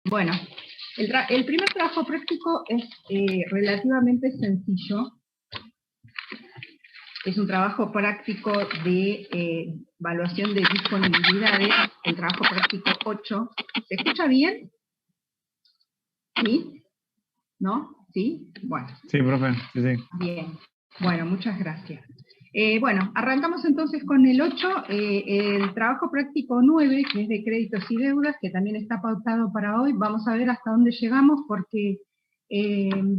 Bueno, el primer trabajo práctico es relativamente sencillo. Es un trabajo práctico de evaluación de disponibilidades, el trabajo práctico 8. ¿Se escucha bien? ¿Sí? ¿No? ¿Sí? Bueno. Sí, profe, sí, sí. Bien. Bueno, muchas gracias. Bueno, arrancamos entonces con el 8, el trabajo práctico 9, que es de créditos y deudas, que también está pautado para hoy. Vamos a ver hasta dónde llegamos porque,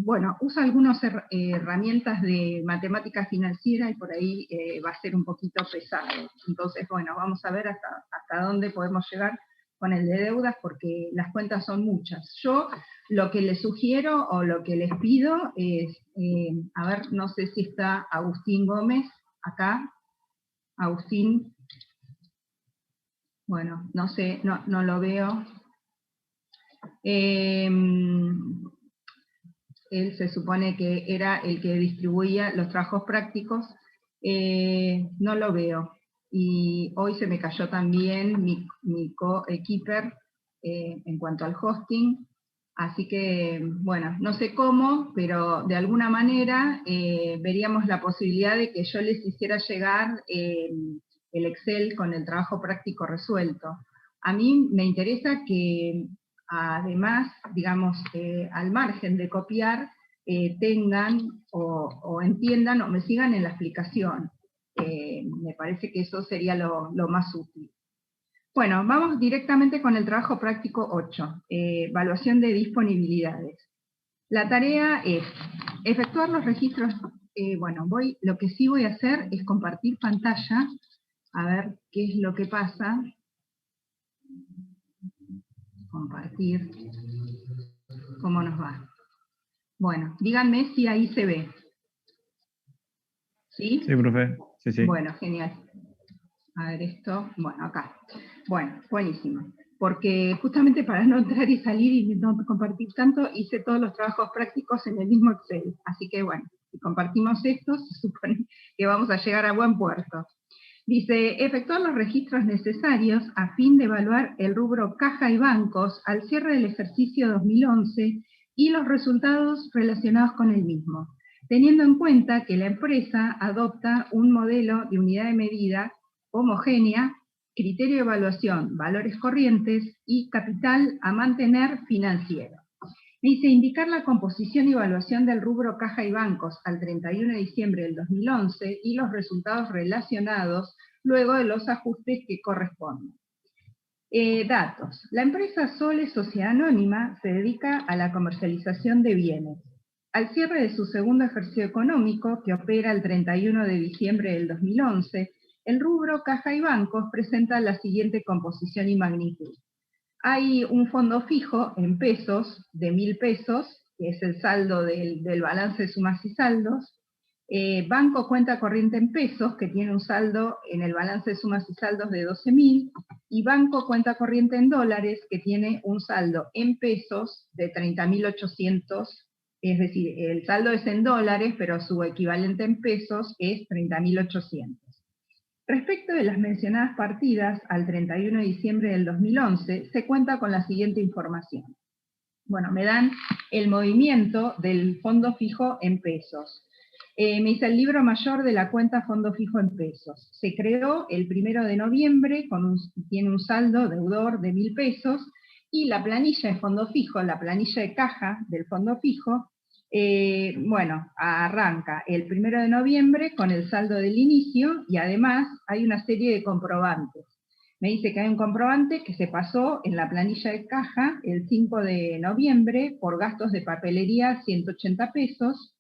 bueno, usa algunas herramientas de matemática financiera y por ahí va a ser un poquito pesado. Entonces, bueno, vamos a ver hasta dónde podemos llegar con el de deudas porque las cuentas son muchas. Yo lo que les sugiero o lo que les pido es, a ver, no sé si está Agustín Gómez acá. Agustín, bueno, no sé, no lo veo. Él se supone que era el que distribuía los trabajos prácticos. No lo veo. Y hoy se me cayó también mi co-keeper en cuanto al hosting. Así que, bueno, no sé cómo, pero de alguna manera veríamos la posibilidad de que yo les hiciera llegar el Excel con el trabajo práctico resuelto. A mí me interesa que, además, digamos, al margen de copiar, tengan o entiendan o me sigan en la explicación. Me parece que eso sería lo más útil. Bueno, vamos directamente con el trabajo práctico 8, evaluación de disponibilidades. La tarea es efectuar los registros. Bueno, lo que sí voy a hacer es compartir pantalla, a ver qué es lo que pasa. Compartir, cómo nos va. Bueno, díganme si ahí se ve. ¿Sí? Sí, profe, sí, sí. Bueno, genial. A ver esto, bueno, acá. Bueno, buenísimo. Porque justamente para no entrar y salir y no compartir tanto, hice todos los trabajos prácticos en el mismo Excel. Así que bueno, si compartimos esto, se supone que vamos a llegar a buen puerto. Dice, efectuar los registros necesarios a fin de evaluar el rubro caja y bancos al cierre del ejercicio 2011 y los resultados relacionados con el mismo, teniendo en cuenta que la empresa adopta un modelo de unidad de medida homogénea, criterio de evaluación, valores corrientes y capital a mantener financiero. Dice, indicar la composición y evaluación del rubro caja y bancos al 31 de diciembre del 2011 y los resultados relacionados luego de los ajustes que corresponden. Datos. La empresa Sole Sociedad Anónima se dedica a la comercialización de bienes. Al cierre de su segundo ejercicio económico, que opera el 31 de diciembre del 2011, el rubro caja y bancos presenta la siguiente composición y magnitud. Hay un fondo fijo en pesos de 1.000 pesos, que es el saldo del balance de sumas y saldos. Banco cuenta corriente en pesos, que tiene un saldo en el balance de sumas y saldos de 12.000. Y banco cuenta corriente en dólares, que tiene un saldo en pesos de 30.800. Es decir, el saldo es en dólares, pero su equivalente en pesos es 30.800. Respecto de las mencionadas partidas, al 31 de diciembre del 2011, se cuenta con la siguiente información. Bueno, me dan el movimiento del fondo fijo en pesos. Me dice el libro mayor de la cuenta fondo fijo en pesos. Se creó el 1 de noviembre, tiene un saldo deudor de 1.000 pesos, y la planilla de fondo fijo, la planilla de caja del fondo fijo, bueno, arranca el 1 de noviembre con el saldo del inicio y además hay una serie de comprobantes. Me dice que hay un comprobante que se pasó en la planilla de caja el 5 de noviembre por gastos de papelería 180 pesos,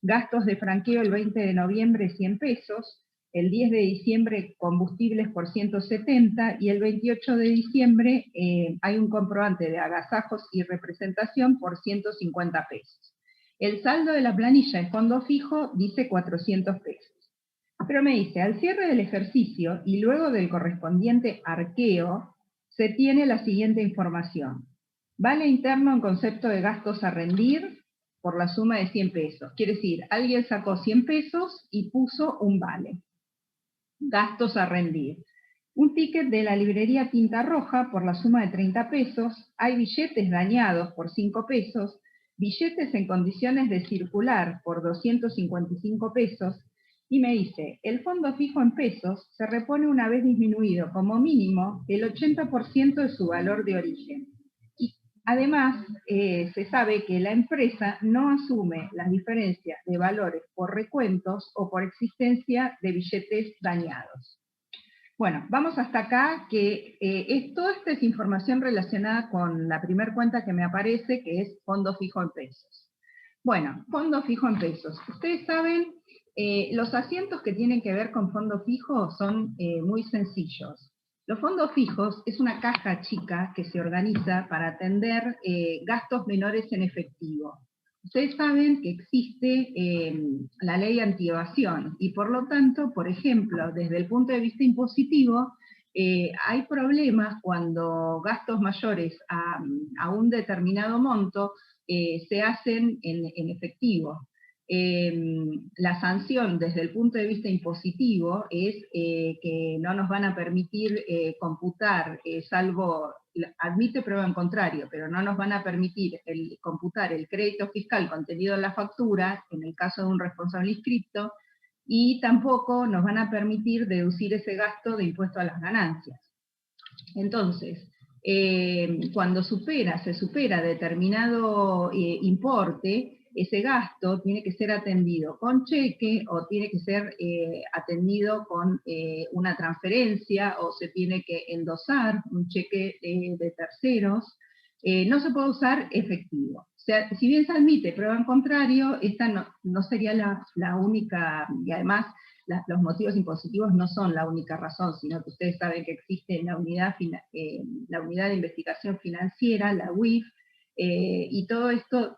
gastos de franqueo el 20 de noviembre 100 pesos, el 10 de diciembre combustibles por 170 y el 28 de diciembre hay un comprobante de agasajos y representación por 150 pesos. El saldo de la planilla de fondo fijo dice 400 pesos. Pero me dice, al cierre del ejercicio y luego del correspondiente arqueo, se tiene la siguiente información. Vale interno en concepto de gastos a rendir por la suma de 100 pesos. Quiere decir, alguien sacó 100 pesos y puso un vale. Gastos a rendir. Un ticket de la librería Tinta Roja por la suma de 30 pesos, hay billetes dañados por 5 pesos, billetes en condiciones de circular por 255 pesos, y me dice, el fondo fijo en pesos se repone una vez disminuido como mínimo el 80% de su valor de origen. Y además, se sabe que la empresa no asume las diferencias de valores por recuentos o por existencia de billetes dañados. Bueno, vamos hasta acá, que toda esta es información relacionada con la primera cuenta que me aparece, que es fondo fijo en pesos. Bueno, fondo fijo en pesos. Ustedes saben, los asientos que tienen que ver con fondo fijo son muy sencillos. Los fondos fijos es una caja chica que se organiza para atender gastos menores en efectivo. Ustedes saben que existe la ley antievasión y por lo tanto, por ejemplo, desde el punto de vista impositivo, hay problemas cuando gastos mayores a un determinado monto se hacen en efectivo. La sanción desde el punto de vista impositivo es que no nos van a permitir computar, salvo, admite prueba en contrario, pero no nos van a permitir computar el crédito fiscal contenido en la factura, en el caso de un responsable inscripto, y tampoco nos van a permitir deducir ese gasto de impuesto a las ganancias. Entonces, cuando se supera determinado importe, ese gasto tiene que ser atendido con cheque o tiene que ser atendido con una transferencia o se tiene que endosar un cheque de terceros. No se puede usar efectivo. O sea, si bien se admite prueba en contrario, esta no sería la única, y además los motivos impositivos no son la única razón, sino que ustedes saben que existe la unidad de investigación financiera, la UIF, y todo esto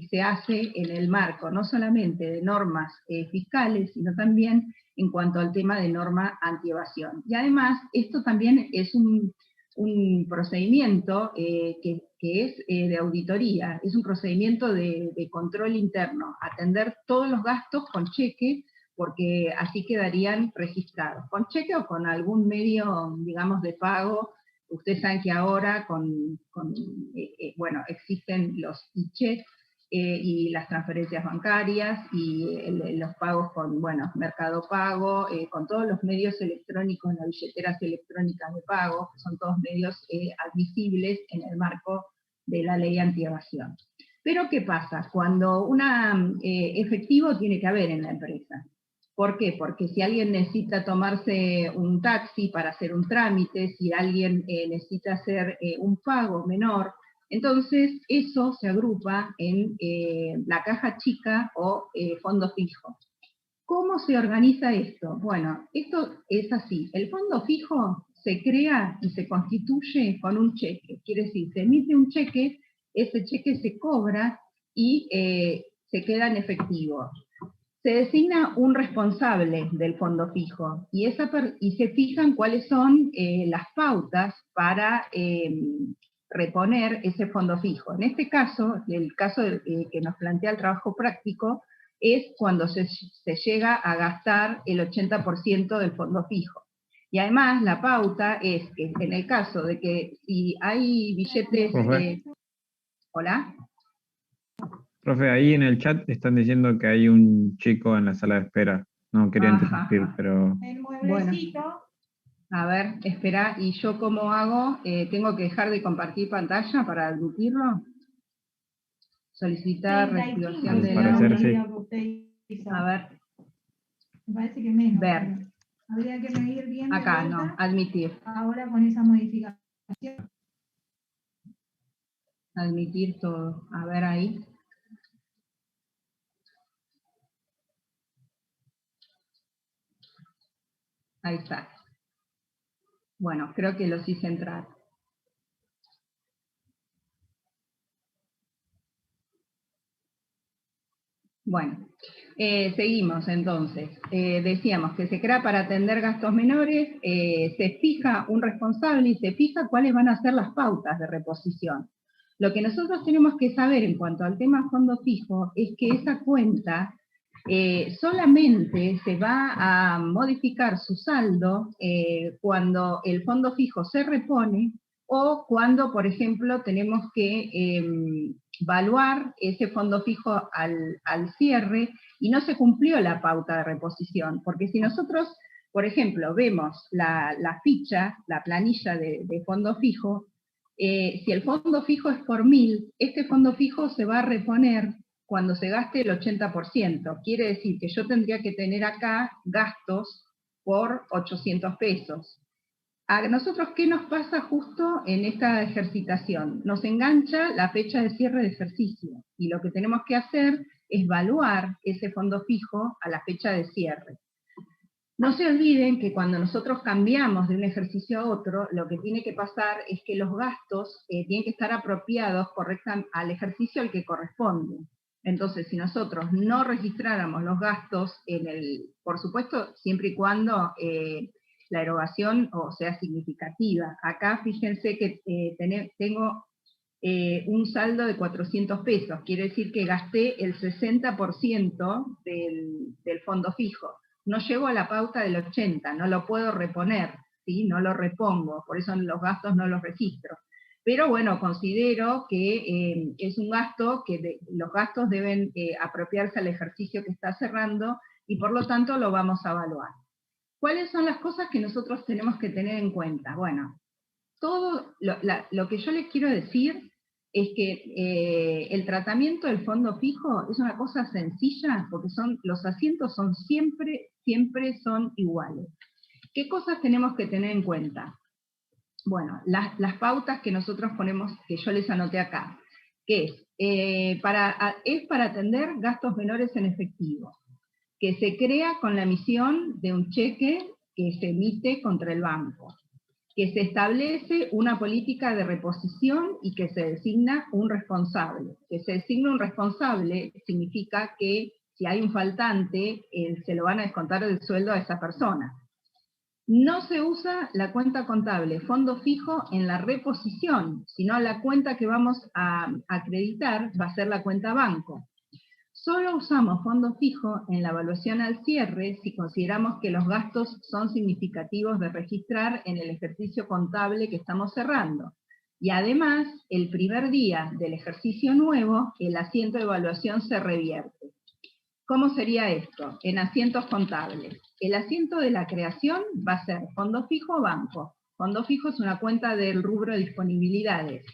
se hace en el marco no solamente de normas fiscales, sino también en cuanto al tema de norma antievasión. Y además, esto también es un procedimiento que es de auditoría, es un procedimiento de control interno, atender todos los gastos con cheque, porque así quedarían registrados, con cheque o con algún medio, digamos, de pago. Ustedes saben que ahora bueno, existen los e-checks y las transferencias bancarias y los pagos con, bueno, Mercado Pago, con todos los medios electrónicos, las billeteras electrónicas de pago, que son todos medios admisibles en el marco de la ley antievasión. Pero ¿qué pasa? Cuando efectivo tiene que haber en la empresa. ¿Por qué? Porque si alguien necesita tomarse un taxi para hacer un trámite, si alguien necesita hacer un pago menor, entonces eso se agrupa en la caja chica o fondo fijo. ¿Cómo se organiza esto? Bueno, esto es así. El fondo fijo se crea y se constituye con un cheque. Quiere decir, se emite un cheque, ese cheque se cobra y se queda en efectivo. Se designa un responsable del fondo fijo y se fijan cuáles son las pautas para reponer ese fondo fijo. En este caso, el caso que nos plantea el trabajo práctico, es cuando se llega a gastar el 80% del fondo fijo. Y además la pauta es que en el caso de que si hay billetes... ¿Hola? Profe, ahí en el chat están diciendo que hay un chico en la sala de espera. No quería interrumpir, pero... Bueno, a ver, espera, ¿y yo cómo hago? ¿Tengo que dejar de compartir pantalla para admitirlo? Solicitar reactivación del audio. Sí. A ver. Me parece que menos. Ver. Habría que medir bien. Acá, no, admitir. Ahora con esa modificación. Admitir todo. A ver ahí. Ahí está. Bueno, creo que los hice entrar. Bueno, seguimos entonces. Decíamos que se crea para atender gastos menores, se fija un responsable y se fija cuáles van a ser las pautas de reposición. Lo que nosotros tenemos que saber en cuanto al tema fondo fijo es que esa cuenta solamente se va a modificar su saldo cuando el fondo fijo se repone o cuando, por ejemplo, tenemos que evaluar ese fondo fijo al cierre y no se cumplió la pauta de reposición, porque si nosotros, por ejemplo, vemos la ficha, la planilla de fondo fijo, si el fondo fijo es por 1000, este fondo fijo se va a reponer cuando se gaste el 80%. Quiere decir que yo tendría que tener acá gastos por 800 pesos. ¿A nosotros qué nos pasa justo en esta ejercitación? Nos engancha la fecha de cierre de ejercicio, y lo que tenemos que hacer es evaluar ese fondo fijo a la fecha de cierre. No se olviden que cuando nosotros cambiamos de un ejercicio a otro, lo que tiene que pasar es que los gastos tienen que estar apropiados correctamente al ejercicio al que corresponde. Entonces, si nosotros no registráramos los gastos, por supuesto, siempre y cuando la erogación sea significativa. Acá fíjense que tengo un saldo de 400 pesos, quiere decir que gasté el 60% del fondo fijo. No llego a la pauta del 80, no lo puedo reponer, ¿sí? No lo repongo, por eso los gastos no los registro. Pero bueno, considero que es un gasto que los gastos deben apropiarse al ejercicio que está cerrando y por lo tanto lo vamos a evaluar. ¿Cuáles son las cosas que nosotros tenemos que tener en cuenta? Bueno, todo lo que yo les quiero decir es que el tratamiento del fondo fijo es una cosa sencilla porque los asientos son siempre son iguales. ¿Qué cosas tenemos que tener en cuenta? Bueno, las pautas que nosotros ponemos, que yo les anoté acá, que es para atender gastos menores en efectivo, que se crea con la emisión de un cheque que se emite contra el banco, que se establece una política de reposición y que se designa un responsable. Que se designa un responsable significa que si hay un faltante, se lo van a descontar del sueldo a esa persona. No se usa la cuenta contable, fondo fijo, en la reposición, sino la cuenta que vamos a acreditar va a ser la cuenta banco. Solo usamos fondo fijo en la evaluación al cierre si consideramos que los gastos son significativos de registrar en el ejercicio contable que estamos cerrando. Y además, el primer día del ejercicio nuevo, el asiento de evaluación se revierte. ¿Cómo sería esto? En asientos contables. El asiento de la creación va a ser fondo fijo o banco. Fondo fijo es una cuenta del rubro de disponibilidades.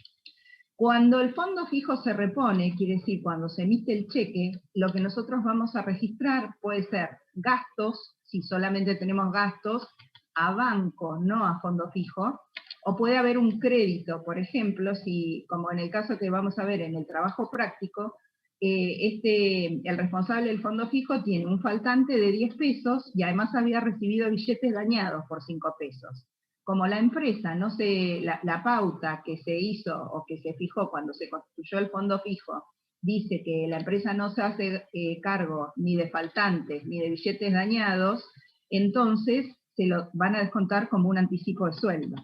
Cuando el fondo fijo se repone, quiere decir cuando se emite el cheque, lo que nosotros vamos a registrar puede ser gastos, si solamente tenemos gastos, a banco, no a fondo fijo, o puede haber un crédito, por ejemplo, si, como en el caso que vamos a ver en el trabajo práctico, el responsable del fondo fijo tiene un faltante de 10 pesos y además había recibido billetes dañados por 5 pesos. Como la empresa, la pauta que se hizo o que se fijó cuando se constituyó el fondo fijo, dice que la empresa no se hace cargo ni de faltantes ni de billetes dañados, entonces se lo van a descontar como un anticipo de sueldo.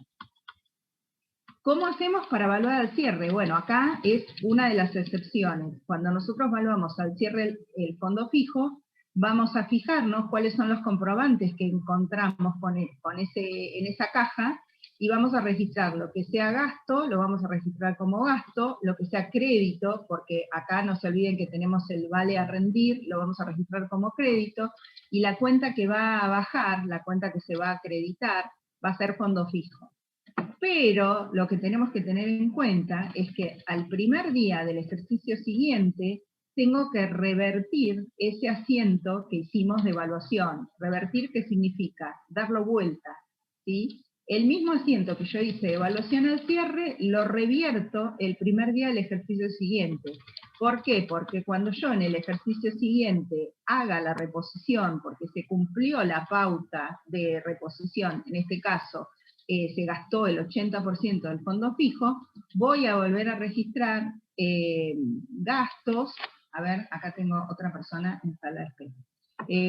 ¿Cómo hacemos para evaluar al cierre? Bueno, acá es una de las excepciones. Cuando nosotros evaluamos al cierre el fondo fijo, vamos a fijarnos cuáles son los comprobantes que encontramos en esa caja, y vamos a registrar lo que sea gasto, lo vamos a registrar como gasto, lo que sea crédito, porque acá no se olviden que tenemos el vale a rendir, lo vamos a registrar como crédito, y la cuenta que va a bajar, la cuenta que se va a acreditar, va a ser fondo fijo. Pero lo que tenemos que tener en cuenta es que al primer día del ejercicio siguiente tengo que revertir ese asiento que hicimos de evaluación. Revertir, ¿qué significa? Darlo vuelta, ¿sí? El mismo asiento que yo hice de evaluación al cierre, lo revierto el primer día del ejercicio siguiente. ¿Por qué? Porque cuando yo en el ejercicio siguiente haga la reposición, porque se cumplió la pauta de reposición, en este caso, se gastó el 80% del fondo fijo, voy a volver a registrar gastos. A ver, acá tengo otra persona en sala de espera.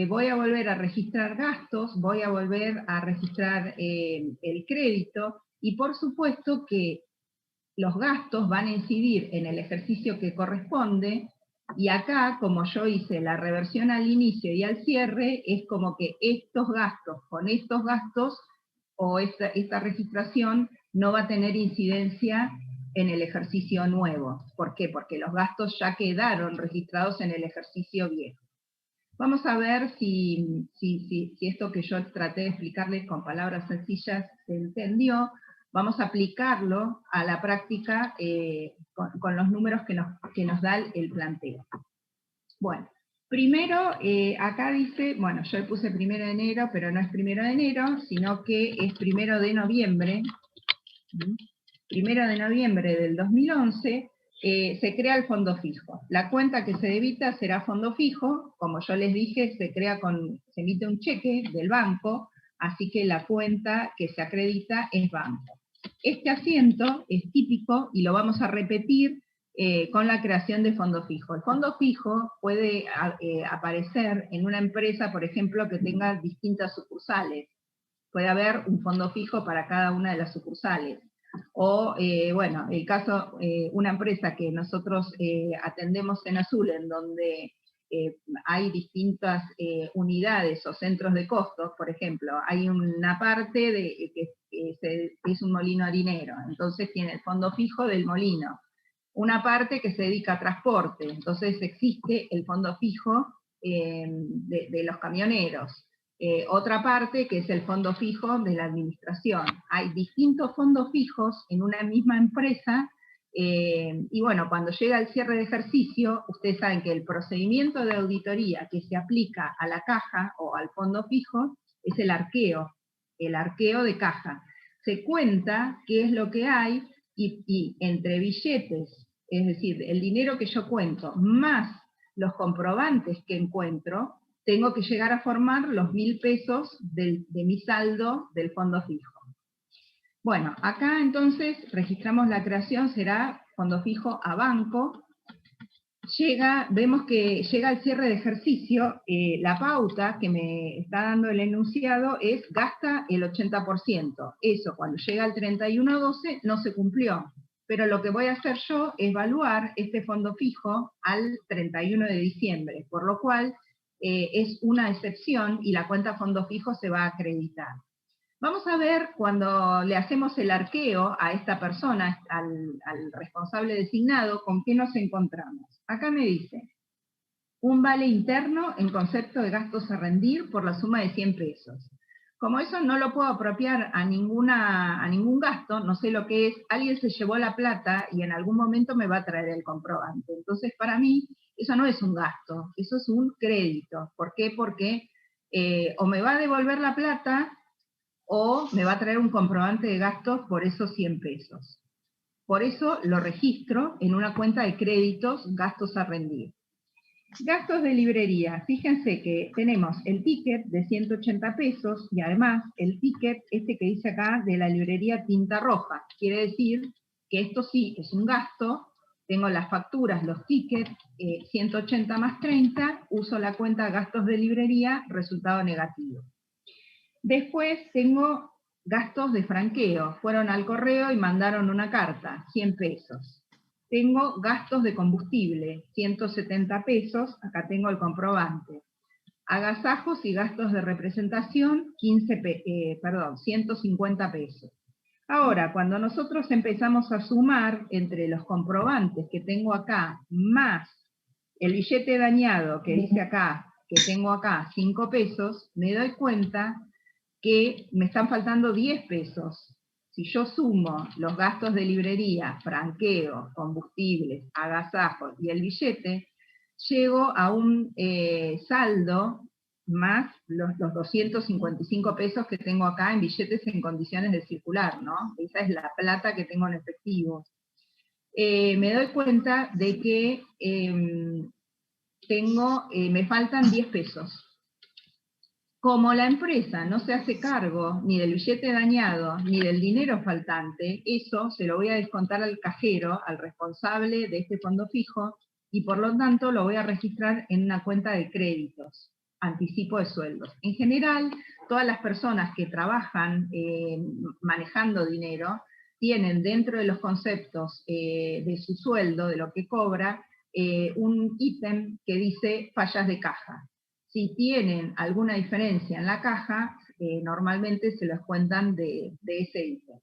Voy a volver a registrar gastos, voy a volver a registrar el crédito, y por supuesto que los gastos van a incidir en el ejercicio que corresponde Y acá, como yo hice la reversión al inicio y al cierre, es como que estos gastos con estos gastos, o esta registración, no va a tener incidencia en el ejercicio nuevo. ¿Por qué? Porque los gastos ya quedaron registrados en el ejercicio viejo. Vamos a ver si esto que yo traté de explicarles con palabras sencillas se entendió. Vamos a aplicarlo a la práctica con los números que nos da el planteo. Bueno, primero, acá dice, bueno, yo le puse 1 de enero, pero no es 1 de enero, sino que es 1 de noviembre. 1 de noviembre del 2011, se crea el fondo fijo. La cuenta que se debita será fondo fijo, como yo les dije, se emite un cheque del banco, así que la cuenta que se acredita es banco. Este asiento es típico y lo vamos a repetir con la creación de fondo fijo. El fondo fijo puede aparecer en una empresa, por ejemplo, que tenga distintas sucursales. Puede haber un fondo fijo para cada una de las sucursales. O, bueno, el caso, una empresa que nosotros atendemos en Azul, en donde hay distintas unidades o centros de costos, por ejemplo, hay una parte que es un molino harinero, entonces tiene el fondo fijo del molino. Una parte que se dedica a transporte, entonces existe el fondo fijo de los camioneros. Otra parte que es el fondo fijo de la administración. Hay distintos fondos fijos en una misma empresa, y bueno, cuando llega el cierre de ejercicio, ustedes saben que el procedimiento de auditoría que se aplica a la caja o al fondo fijo es el arqueo de caja. Se cuenta qué es lo que hay y entre billetes, es decir, el dinero que yo cuento, más los comprobantes que encuentro, tengo que llegar a formar los 1.000 pesos de mi saldo del fondo fijo. Bueno, acá entonces registramos la creación, será fondo fijo a banco. Vemos que llega al cierre de ejercicio, la pauta que me está dando el enunciado es gasta el 80%. Eso cuando llega al 31/12 no se cumplió. Pero lo que voy a hacer yo es evaluar este fondo fijo al 31 de diciembre, por lo cual es una excepción y la cuenta fondo fijo se va a acreditar. Vamos a ver cuando le hacemos el arqueo a esta persona, al responsable designado, con qué nos encontramos. Acá me dice, un vale interno en concepto de gastos a rendir por la suma de 100 pesos. Como eso no lo puedo apropiar a ningún gasto, no sé lo que es, alguien se llevó la plata y en algún momento me va a traer el comprobante. Entonces, para mí, eso no es un gasto, eso es un crédito. ¿Por qué? Porque o me va a devolver la plata o me va a traer un comprobante de gastos por esos 100 pesos. Por eso lo registro en una cuenta de créditos, gastos a rendir. Gastos de librería. Fíjense que tenemos el ticket de 180 pesos y además el ticket este que dice acá de la librería Tinta Roja. Quiere decir que esto sí es un gasto. Tengo las facturas, los tickets, 180 más 30, uso la cuenta gastos de librería, resultado negativo. Después tengo gastos de franqueo. Fueron al correo y mandaron una carta, 100 pesos. Tengo gastos de combustible, 170 pesos, acá tengo el comprobante. Agasajos y gastos de representación, 150 pesos. Ahora, cuando nosotros empezamos a sumar entre los comprobantes que tengo acá, más el billete dañado que dice acá, que tengo acá, 5 pesos, me doy cuenta que me están faltando 10 pesos. Si yo sumo los gastos de librería, franqueo, combustibles, agasajos y el billete, llego a un saldo más los 255 pesos que tengo acá en billetes en condiciones de circular, ¿no? Esa es la plata que tengo en efectivo. Me doy cuenta de que me faltan 10 pesos. Como la empresa no se hace cargo ni del billete dañado ni del dinero faltante, eso se lo voy a descontar al cajero, al responsable de este fondo fijo, y por lo tanto lo voy a registrar en una cuenta de créditos, anticipo de sueldos. En general, todas las personas que trabajan manejando dinero tienen dentro de los conceptos de su sueldo, de lo que cobra, un ítem que dice fallas de caja. Si tienen alguna diferencia en la caja, normalmente se los cuentan de ese ítem.